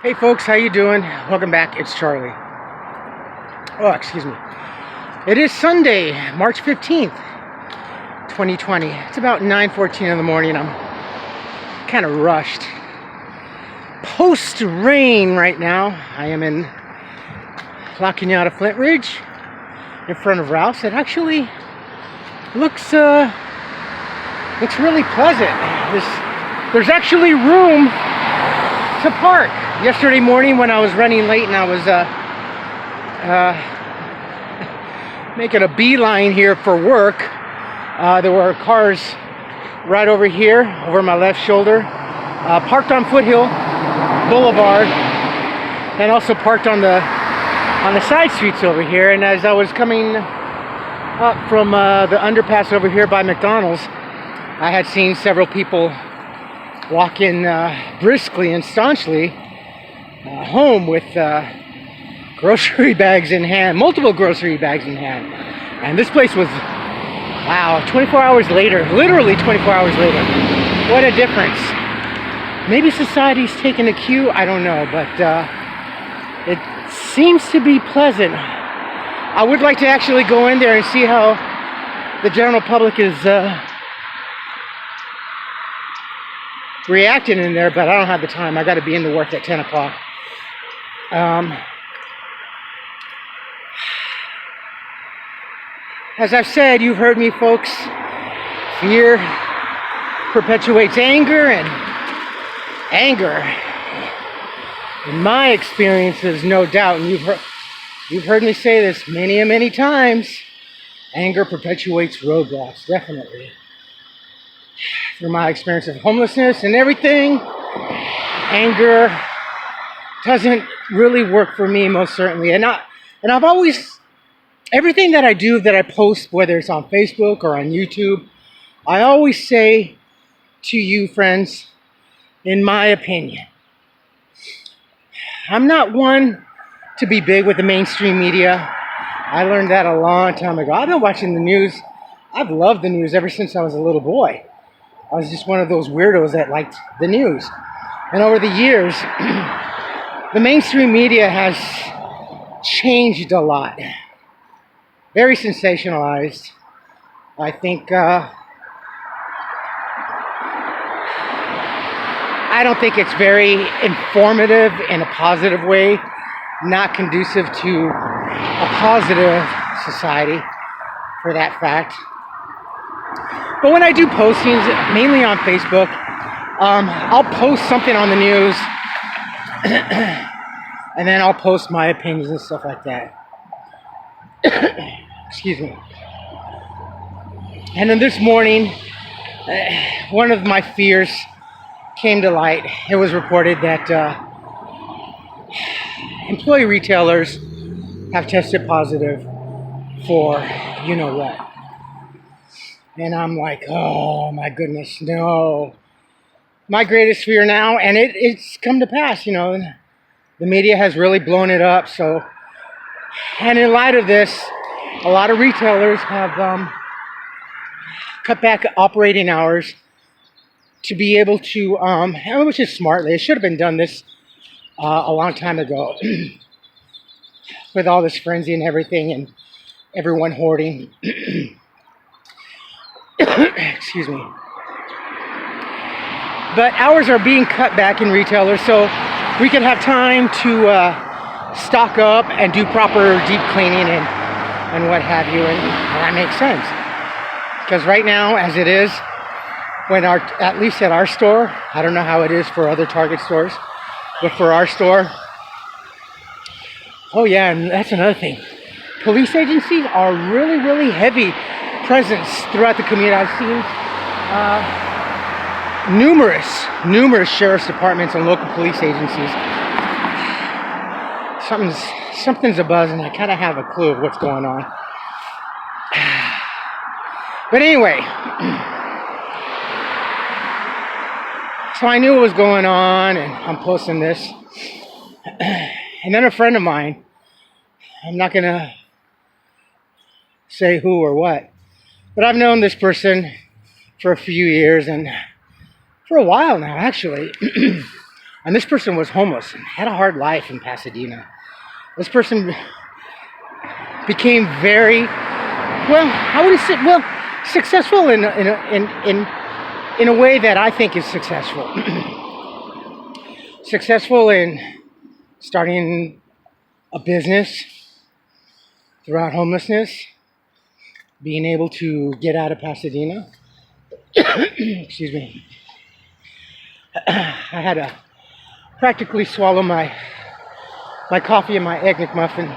Hey folks, how you doing? Welcome back. It's Charlie. Oh, excuse me. It is Sunday, March 15th, 2020. It's about 9:14 in the morning. I'm kind of rushed. Post rain right now. I am in La Cañada Flint Ridge in front of Ralph's. It actually looks really pleasant. There's actually room to park. Yesterday morning when I was running late and I was making a beeline here for work, there were cars right over here, over my left shoulder, parked on Foothill Boulevard, and also parked on the side streets over here. And as I was coming up from the underpass over here by McDonald's, I had seen several people walking briskly and staunchly home with grocery bags in hand, multiple grocery bags in hand. And this place was, wow, 24 hours later, literally 24 hours later. What a difference. Maybe society's taking a cue, I don't know, but it seems to be pleasant. I would like to actually go in there and see how the general public is reacting in there, but I don't have the time. I got to be into work at 10 o'clock. As I've said, you've heard me, folks. Fear perpetuates anger, and anger, in my experiences, no doubt, and you've heard me say this many times, anger perpetuates roadblocks, definitely. Through my experience of homelessness and everything, anger doesn't really work for me, most certainly. And I've always, everything that I do, that I post, whether it's on Facebook or on YouTube, I always say to you, friends, in my opinion, I'm not one to be big with the mainstream media. I learned that a long time ago. I've been watching the news. I've loved the news ever since I was a little boy. I was just one of those weirdos that liked the news. And over the years, the mainstream media has changed a lot. Very sensationalized. I think, I don't think it's very informative in a positive way, not conducive to a positive society, for that fact. But when I do postings, mainly on Facebook, I'll post something on the news, and then I'll post my opinions and stuff like that. Excuse me. And then this morning, one of my fears came to light. It was reported that employee retailers have tested positive for you know what. And I'm like, oh my goodness, no. My greatest fear now, and it's come to pass, you know. The media has really blown it up. So, and in light of this, a lot of retailers have cut back operating hours to be able to, which is smart. They should have been done this a long time ago, with all this frenzy and everything, and everyone hoarding. Excuse me. But hours are being cut back in retailers, so we can have time to stock up and do proper deep cleaning and what have you, and that makes sense. Because right now, as it is, at least at our store, I don't know how it is for other Target stores, but for our store, oh yeah, and that's another thing. Police agencies are really heavy presence throughout the community. I've seen numerous sheriff's departments and local police agencies. Something's abuzz, and I kind of have a clue of what's going on. But anyway, so I knew what was going on, and I'm posting this. And then a friend of mine, I'm not gonna say who or what, but I've known this person for a few years, and for a while now, actually. And this person was homeless and had a hard life in Pasadena. This person became very, well, how would you say, well, successful in a way that I think is successful. Successful in starting a business throughout homelessness, being able to get out of Pasadena. Excuse me. I had to practically swallow my coffee and my Egg McMuffin.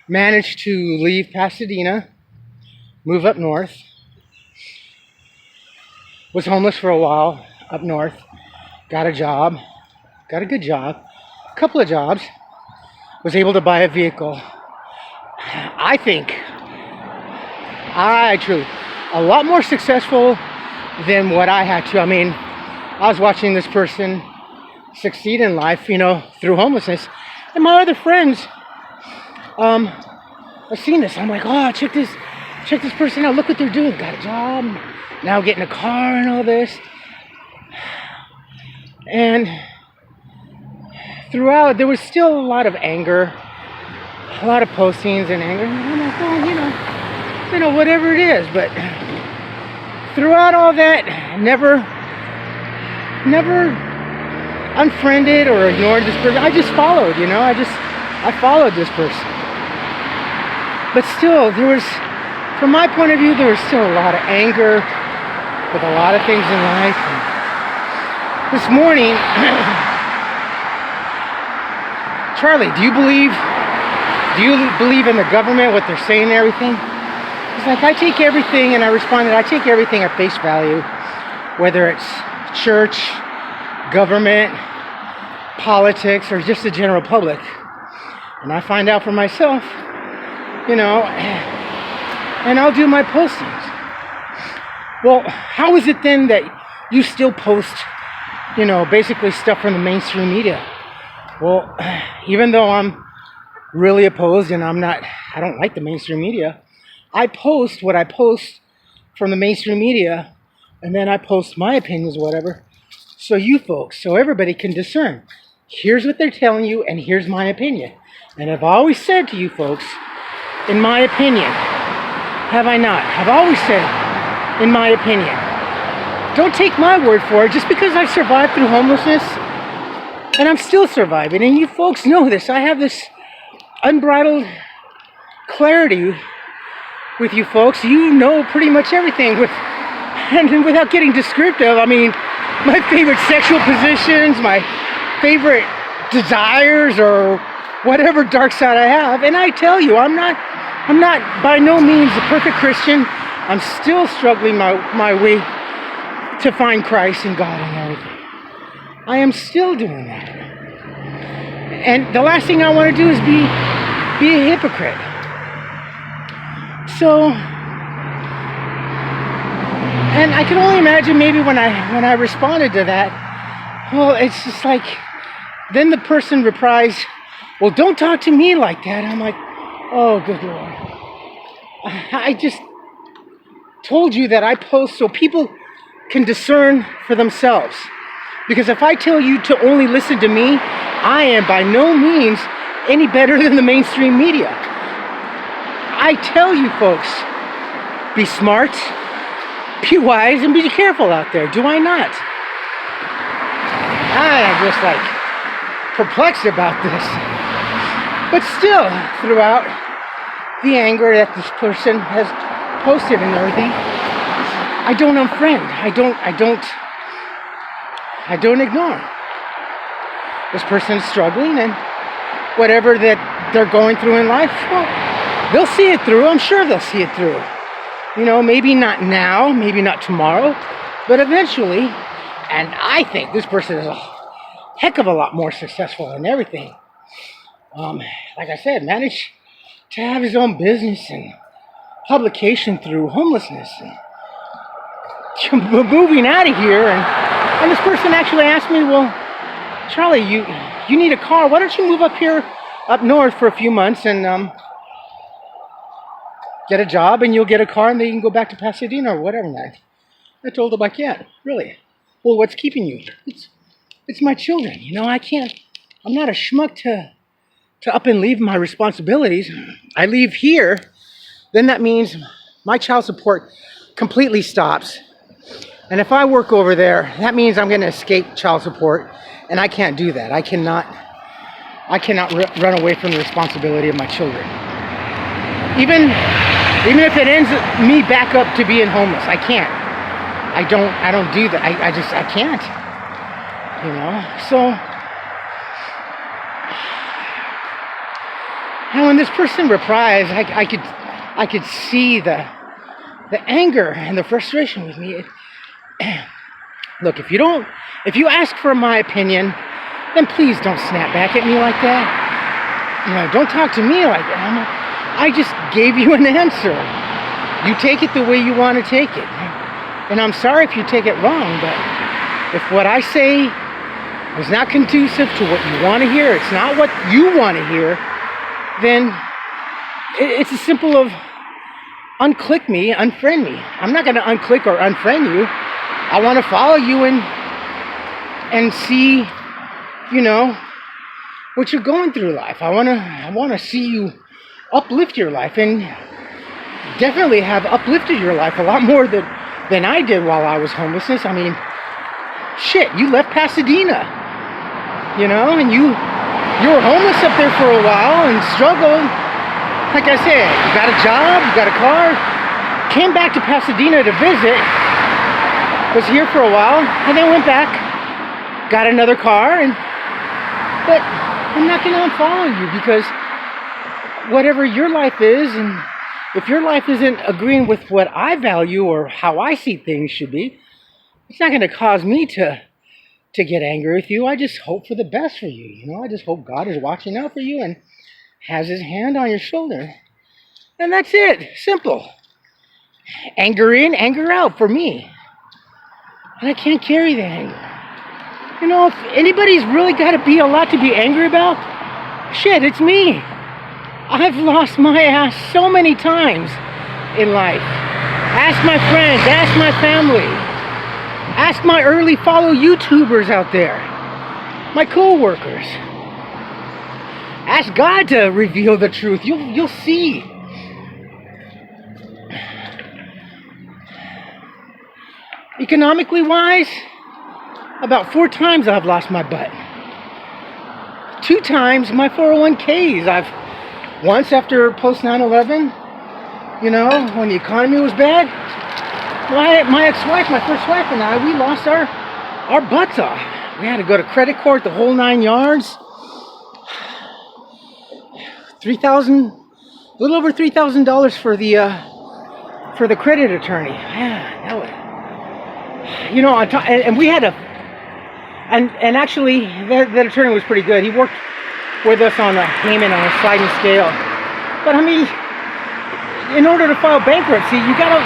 Managed to leave Pasadena, move up north. Was homeless for a while up north. Got a job. Got a good job. A couple of jobs. Was able to buy a vehicle. I think truly a lot more successful than what I had to. I mean, I was watching this person succeed in life, through homelessness. And my other friends, I've seen this. I'm like, oh, check this person out. Look what they're doing. Got a job. Now getting a car and all this. And throughout, there was still a lot of anger, a lot of postings and anger. I'm like, oh, whatever it is. But throughout all that, never unfriended or ignored this person. I just followed, I followed this person. But still, from my point of view, there was still a lot of anger with a lot of things in life. And this morning, Charlie, do you believe in the government, what they're saying and everything? It's like, I take everything, and I responded, I take everything at face value, whether it's church, government, politics, or just the general public. And I find out for myself, and I'll do my postings. Well, how is it then that you still post, basically stuff from the mainstream media? Well, even though I'm really opposed and I don't like the mainstream media, I post what I post from the mainstream media, and then I post my opinions, whatever, so everybody can discern. Here's what they're telling you, and here's my opinion. And I've always said to you folks, in my opinion, have I not? I've always said, in my opinion. Don't take my word for it. Just because I've survived through homelessness, and I'm still surviving, and you folks know this, I have this unbridled clarity with you folks. You know pretty much everything and without getting descriptive. I mean, my favorite sexual positions, my favorite desires, or whatever dark side I have. And I tell you, I'm not by no means a perfect Christian. I'm still struggling my way to find Christ and God and everything. I am still doing that. And the last thing I want to do is be a hypocrite. So, and I can only imagine maybe when I responded to that, well, it's just like, then the person replies, well, don't talk to me like that. I'm like, oh, good Lord. I just told you that I post so people can discern for themselves. Because if I tell you to only listen to me, I am by no means any better than the mainstream media. I tell you folks, be smart, be wise, and be careful out there. Do I not? I am just like perplexed about this. But still, throughout the anger that this person has posted and everything, I don't unfriend. I don't ignore. This person's struggling, and whatever that they're going through in life, well, they'll see it through. I'm sure they'll see it through. Maybe not now, maybe not tomorrow, but eventually. And I think this person is a heck of a lot more successful in everything. Like I said, managed to have his own business and publication through homelessness and moving out of here. And this person actually asked me, well, Charlie, you need a car. Why don't you move up here, up north for a few months and get a job, and you'll get a car, and then you can go back to Pasadena or whatever. I told him I can't. Really. Well, what's keeping you? It's my children. You know, I can't. I'm not a schmuck to up and leave my responsibilities. I leave here, then that means my child support completely stops. And if I work over there, that means I'm going to escape child support, and I can't do that. I cannot run away from the responsibility of my children. Even if it ends me back up to being homeless, I can't. I don't do that. I can't. You know? So, and when this person replies, I could see the anger and the frustration with me. Look, if you ask for my opinion, then please don't snap back at me like that. You know, don't talk to me like that. I just gave you an answer. You take it the way you want to take it. And I'm sorry if you take it wrong, but if what I say is not conducive to what you want to hear, it's not what you want to hear, then it's as simple of unclick me, unfriend me. I'm not going to unclick or unfriend you. I want to follow you and see, you know, what you're going through life. I want to see you uplift your life, and definitely have uplifted your life a lot more than I did while I was homelessness. I mean, shit, you left Pasadena, you know, and you were homeless up there for a while and struggled. Like I said, you got a job, you got a car, came back to Pasadena to visit, was here for a while, and then went back, got another car, but I'm not going to unfollow you, because whatever your life is, and if your life isn't agreeing with what I value or how I see things should be, it's not going to cause me to get angry with you. I just hope for the best for you. You know, I just hope God is watching out for you and has his hand on your shoulder. And that's it. Simple. Anger in, anger out for me. And I can't carry that anger. You know, if anybody's really got to be a lot to be angry about, shit, it's me. I've lost my ass so many times in life. Ask my friends, ask my family, ask my early follow YouTubers out there, my co-workers. Ask God to reveal the truth. You'll see. Economically wise, about 4 times I've lost my butt. 2 times my 401ks. Once after post 9/11, you know, when the economy was bad, my ex-wife, my first wife, and I, we lost our butts off. We had to go to credit court, the whole 9 yards. A little over $3,000 for the credit attorney. Man, that was, you know, and we had and actually that attorney was pretty good. He worked with us on a payment on a sliding scale. But I mean, in order to file bankruptcy, you gotta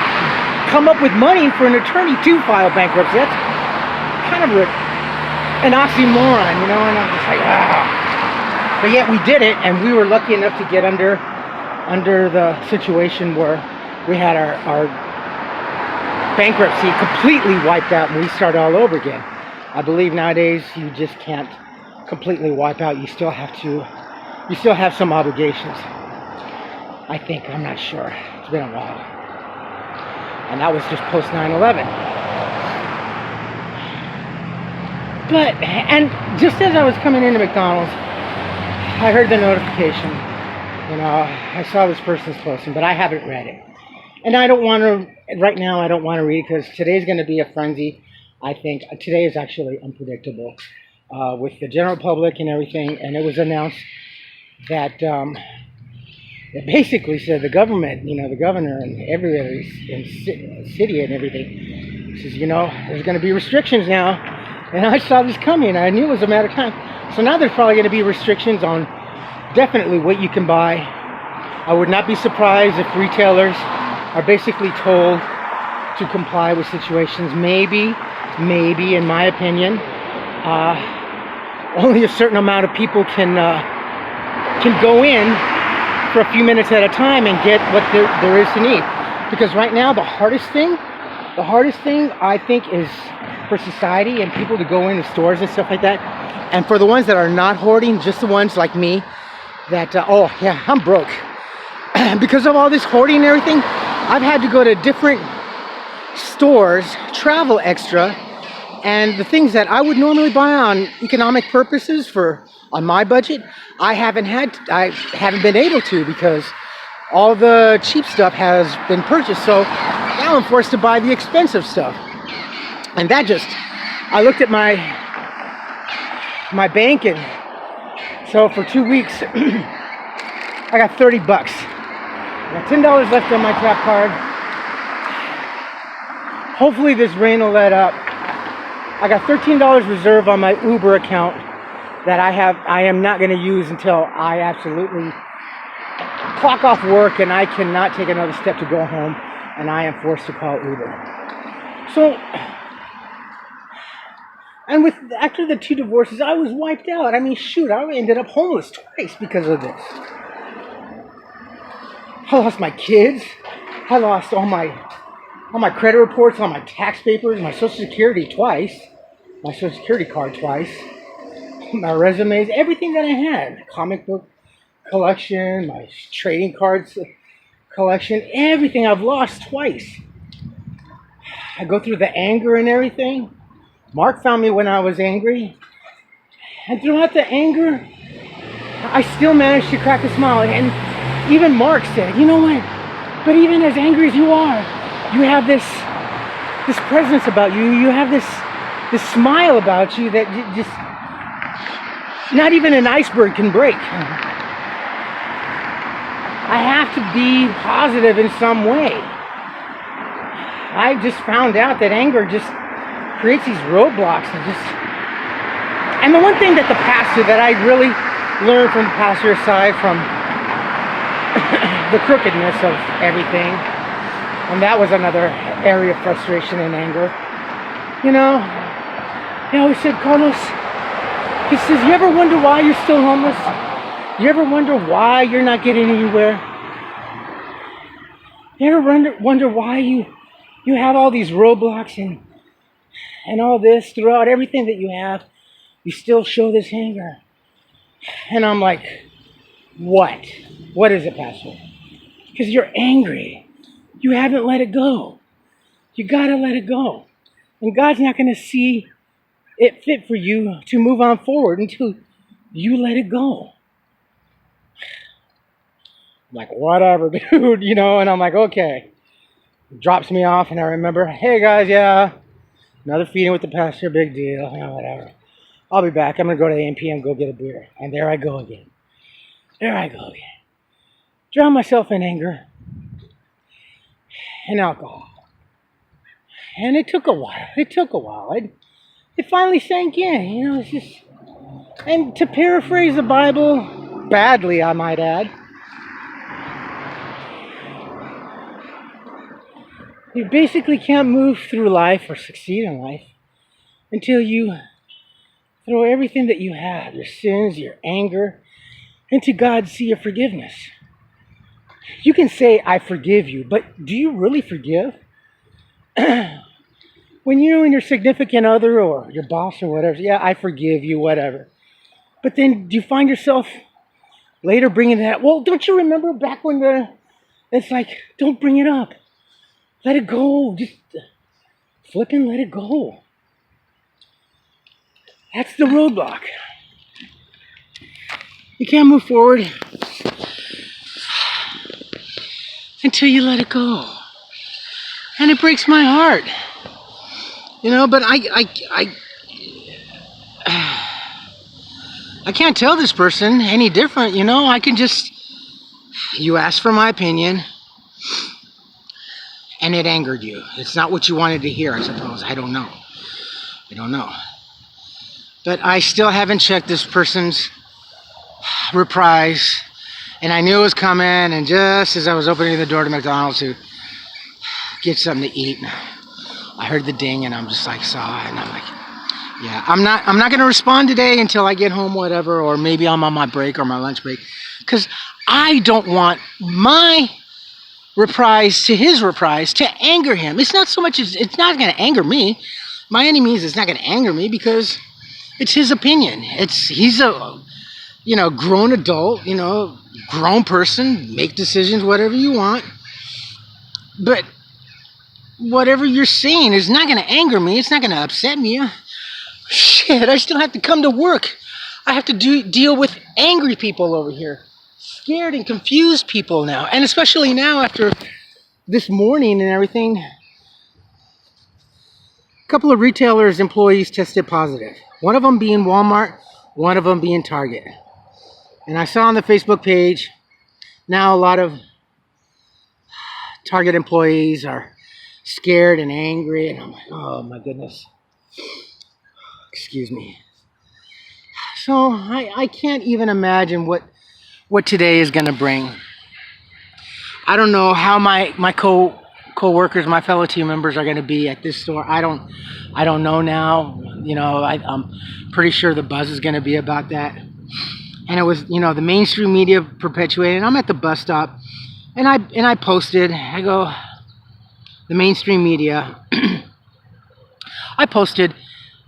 come up with money for an attorney to file bankruptcy. That's kind of an oxymoron, you know, and I'm just like, ah. But yet we did it, and we were lucky enough to get under the situation where we had our bankruptcy completely wiped out and we start all over again. I believe nowadays you just can't completely wipe out. You still have some obligations. I think, I'm not sure. It's been a while. And that was just post 9/11. But, and just as I was coming into McDonald's, I heard the notification. You know, I saw this person's posting, but I haven't read it. And I don't want to, right now I don't want to read it because today's going to be a frenzy. I think today is actually unpredictable with the general public and everything. And it was announced that it basically said the government, you know, the governor and everybody in city and everything says, you know, there's going to be restrictions now. And I saw this coming. I knew it was a matter of time. So now there's probably going to be restrictions on definitely what you can buy. I would not be surprised if retailers are basically told to comply with situations. Maybe, in my opinion, only a certain amount of people can go in for a few minutes at a time and get what there is to need. Because right now, the hardest thing The hardest thing, I think, is for society and people to go into stores and stuff like that. And for the ones that are not hoarding, just the ones like me, that, oh yeah, I'm broke. Because of all this hoarding and everything, I've had to go to different stores, travel extra, and the things that I would normally buy on economic purposes on my budget, I haven't been able to, because all the cheap stuff has been purchased. So now I'm forced to buy the expensive stuff. And that I looked at my bank, and so for 2 weeks, I got $30. I got $10 left on my tap card. Hopefully this rain will let up. I got $13 reserved on my Uber account that I am not going to use until I absolutely clock off work and I cannot take another step to go home, and I am forced to call Uber. So, and after the 2 divorces, I was wiped out. I mean, shoot, I ended up homeless twice because of this. I lost my kids. I lost all my credit reports, all my tax papers, my Social Security twice, my Social Security card twice, my resumes, everything that I had, comic book collection, my trading cards collection, everything I've lost twice. I go through the anger and everything. Mark found me when I was angry, and throughout the anger, I still managed to crack a smile. And even Mark said, you know what, but even as angry as you are, you have this presence about you. You have this smile about you that just not even an iceberg can break. I have to be positive in some way. I just found out that anger just creates these roadblocks, and the one thing that that I really learned from the pastor, aside from the crookedness of everything, and that was another area of frustration and anger. You know, he always said, Carlos, he says, you ever wonder why you're still homeless? You ever wonder why you're not getting anywhere? You ever wonder why you have all these roadblocks and all this throughout everything that you have? You still show this anger. And I'm like, what? What is it, Pastor? Because you're angry. You haven't let it go. You gotta let it go. And God's not gonna see it fit for you to move on forward until you let it go. I'm like, whatever, dude, you know, and I'm like, okay. Drops me off, and I remember, hey guys, yeah, another feeding with the pastor, big deal, you know, whatever. I'll be back. I'm gonna go to the A&P and go get a beer. And there I go again. There I go again. Drown myself in anger and alcohol. And it took a while. It finally sank in, you know, it's just, and to paraphrase the Bible, badly I might add, you basically can't move through life or succeed in life until you throw everything that you have, your sins, your anger, into God's sea of forgiveness. You can say, I forgive you, but do you really forgive? When you and your significant other or your boss or whatever, yeah, I forgive you, whatever. But then do you find yourself later bringing that, well, don't you remember back when it's like, don't bring it up. Let it go. Just flip and let it go. That's the roadblock. You can't move forward until you let it go. And it breaks my heart. You know, but I can't tell this person any different, you know. I can just, you asked for my opinion, and it angered you. It's not what you wanted to hear, I suppose. I don't know. But I still haven't checked this person's reprise, and I knew it was coming, and just as I was opening the door to McDonald's to get something to eat, I heard the ding, and I'm just like, saw it, and I'm like, yeah, I'm not going to respond today until I get home, whatever, or maybe I'm on my break or my lunch break, because I don't want my reprise to his reprise to anger him. It's not so much as it's not going to anger me. By any means, it's not going to anger me because it's his opinion. He's a grown adult, grown person. Make decisions, whatever you want. But whatever you're saying is not going to anger me. It's not going to upset me. Shit, I still have to come to work. I have to deal with angry people over here. Scared and confused people now. And especially now after this morning and everything. A couple of retailers' employees tested positive. One of them being Walmart, one of them being Target. And I saw on the Facebook page, now a lot of Target employees are scared and angry. And I'm like, oh my goodness. Excuse me. So I can't even imagine what today is going to bring. I don't know how my co-workers, my fellow team members are going to be at this store. I don't know now. I'm pretty sure the buzz is going to be about that. And it was, the mainstream media perpetuated. I'm at the bus stop, and I posted. I go, the mainstream media. I posted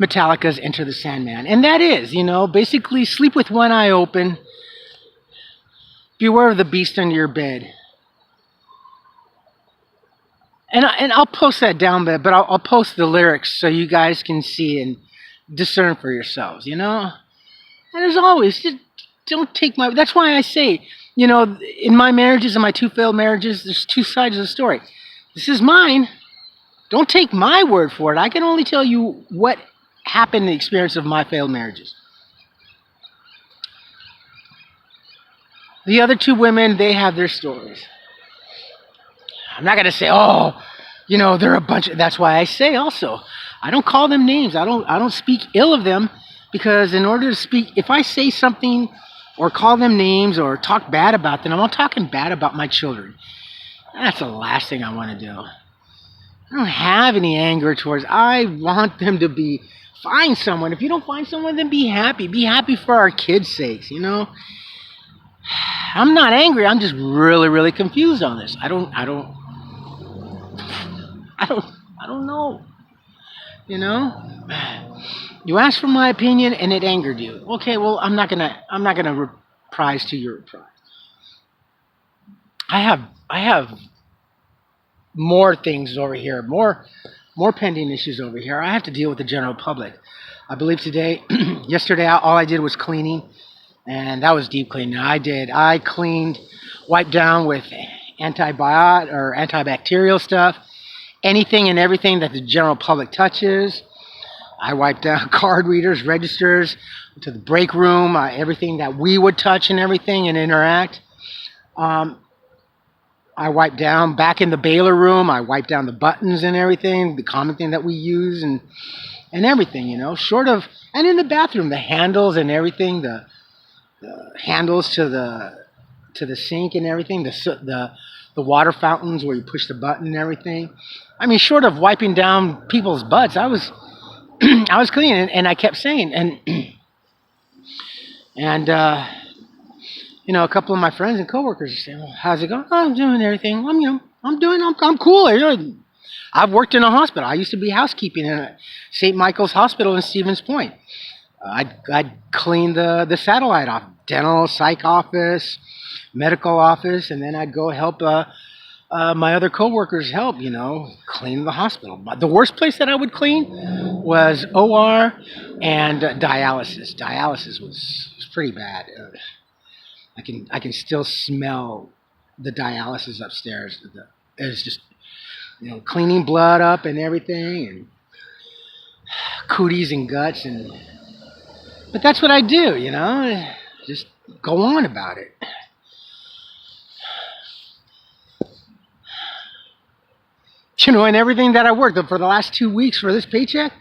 Metallica's Enter the Sandman, and that is, basically sleep with one eye open. Beware of the beast under your bed. And I'll post that down there, but I'll post the lyrics so you guys can see and discern for yourselves, And as always, just don't take my... That's why I say, in my marriages and my 2 failed marriages, there's 2 sides of the story. This is mine. Don't take my word for it. I can only tell you what happened in the experience of my failed marriages. The other 2 women, they have their stories. I'm not going to say, they're a bunch of... That's why I say also, I don't call them names. I don't speak ill of them, because in order to speak, if I say something or call them names or talk bad about them, I'm talking bad about my children. That's the last thing I want to do. I don't have any anger towards... I want them to find someone. If you don't find someone, then be happy. Be happy for our kids' sakes, I'm not angry. I'm just really, really confused on this. I don't know. You asked for my opinion and it angered you. Okay, well, I'm not gonna reprise to your reprise. I have more things over here, more pending issues over here. I have to deal with the general public. I believe yesterday, all I did was cleaning, and that was deep cleaning. I cleaned, wiped down with antibiotic or antibacterial stuff, anything and everything that the general public touches. I wiped down card readers, registers, to the break room, everything that we would touch and everything and interact. I wiped down back in the baler room. I wiped down the buttons and everything, the common thing that we use and everything, short of, and in the bathroom, the handles and everything, the handles to the sink and everything, the water fountains where you push the button and everything. I mean, short of wiping down people's butts, I was I was cleaning, and I kept saying, and a couple of my friends and coworkers are saying, well, how's it going? Oh, I'm doing everything. I'm cool. I've worked in a hospital. I used to be housekeeping in a St. Michael's Hospital in Stevens Point. I'd clean the satellite off, dental, psych office, medical office, and then I'd go help my other coworkers help, clean the hospital. But the worst place that I would clean was OR and dialysis. Dialysis was pretty bad. I can still smell the dialysis upstairs. It's just, cleaning blood up and everything, and cooties and guts, but that's what I do, just go on about it. And everything that I worked for the last 2 weeks for this paycheck,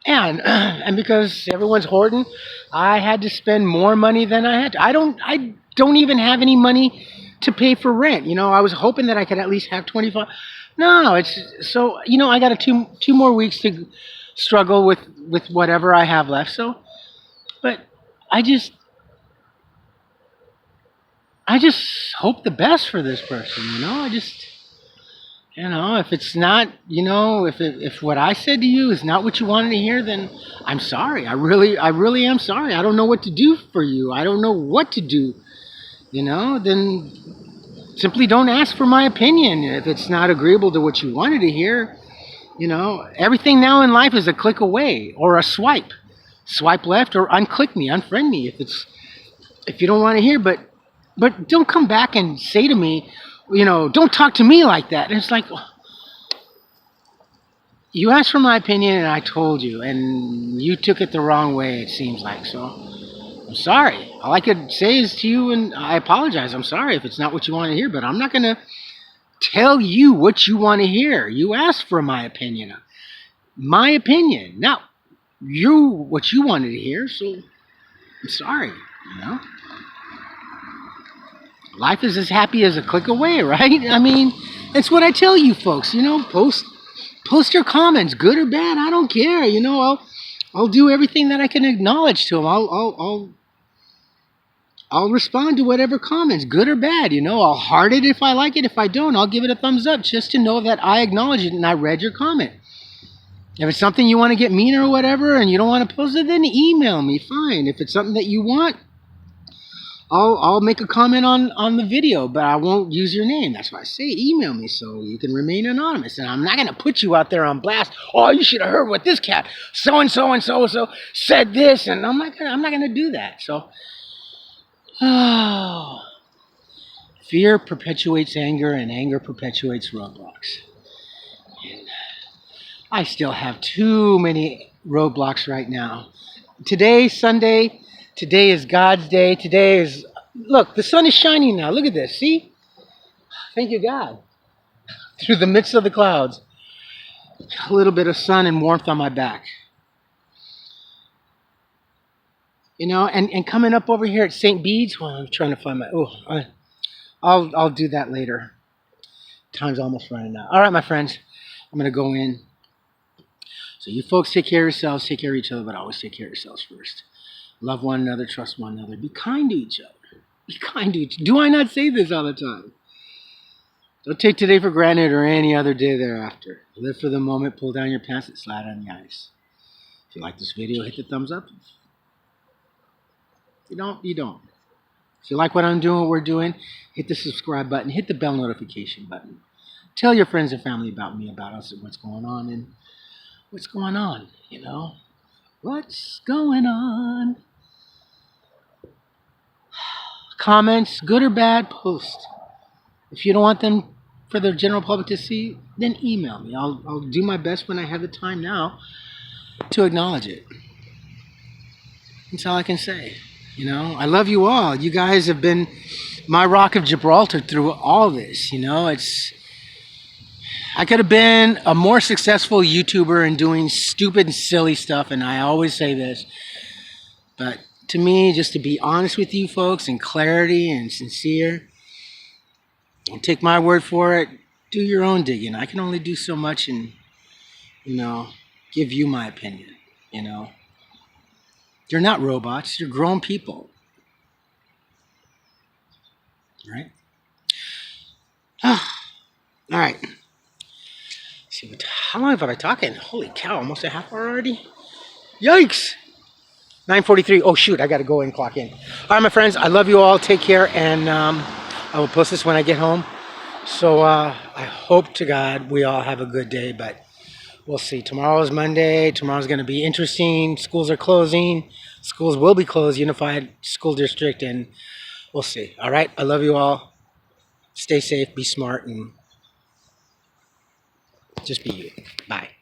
and because everyone's hoarding, I had to spend more money than I had to. I don't even have any money to pay for rent. I was hoping that I could at least have 25. No, it's so, I got two more weeks to struggle with whatever I have left. So, but I just, I just hope the best for this person, if it's not, if what I said to you is not what you wanted to hear, then I'm sorry. I really am sorry. I don't know what to do for you. I don't know what to do, then simply don't ask for my opinion if it's not agreeable to what you wanted to hear. Everything now in life is a click away or a swipe. Swipe left or unclick me, unfriend me if you don't want to hear, but don't come back and say to me, don't talk to me like that. And it's like, you asked for my opinion and I told you, and you took it the wrong way, it seems like. So I'm sorry. All I could say is to you, and I apologize. I'm sorry if it's not what you want to hear, but I'm not going to tell you what you want to hear. You asked for my opinion. My opinion. Not what you wanted to hear, so I'm sorry, Life is as happy as a click away, right? I mean, that's what I tell you folks, post your comments, good or bad, I don't care, I'll do everything that I can acknowledge to them. I'll respond to whatever comments, good or bad, I'll heart it if I like it. If I don't, I'll give it a thumbs up just to know that I acknowledge it and I read your comment. If it's something you want to get mean or whatever and you don't want to post it, then email me, fine. If it's something that you want, I'll make a comment on the video, but I won't use your name. That's why I say email me so you can remain anonymous. And I'm not going to put you out there on blast. Oh, you should have heard what this cat so-and-so and so-and-so said this. And I'm not going to do that. So, fear perpetuates anger and anger perpetuates roadblocks. And I still have too many roadblocks right now. Today, Sunday, today is God's day. Look, the sun is shining now. Look at this. See? Thank you, God. Through the midst of the clouds. A little bit of sun and warmth on my back. And coming up over here at St. Bede's, well, I'm trying to find I'll do that later. Time's almost running out. All right, my friends. I'm going to go in. So you folks take care of yourselves, take care of each other, but always take care of yourselves first. Love one another, trust one another. Be kind to each other. Be kind to each other. Do I not say this all the time? Don't take today for granted or any other day thereafter. Live for the moment, pull down your pants and slide on the ice. If you like this video, hit the thumbs up. If you don't, you don't. If you like what I'm doing, what we're doing, hit the subscribe button, hit the bell notification button. Tell your friends and family about me, about us, and what's going on, what's going on, What's going on? Comments, good or bad, post. If you don't want them for the general public to see, then email me. I'll do my best when I have the time now to acknowledge it. That's all I can say. I love you all. You guys have been my rock of Gibraltar through all this. I could have been a more successful YouTuber and doing stupid and silly stuff, and I always say this. But to me, just to be honest with you folks and clarity and sincere, don't take my word for it. Do your own digging. I can only do so much and, give you my opinion, You're not robots. You're grown people. Right? All right. How long have I been talking? Holy cow, almost a half hour already? Yikes! 9:43. Oh, shoot, I got to go and clock in. All right, my friends, I love you all. Take care, and I will post this when I get home. So I hope to God we all have a good day, but we'll see. Tomorrow is Monday. Tomorrow's going to be interesting. Schools are closing. Schools will be closed, Unified School District, and we'll see. All right, I love you all. Stay safe, be smart, and just be you. Bye.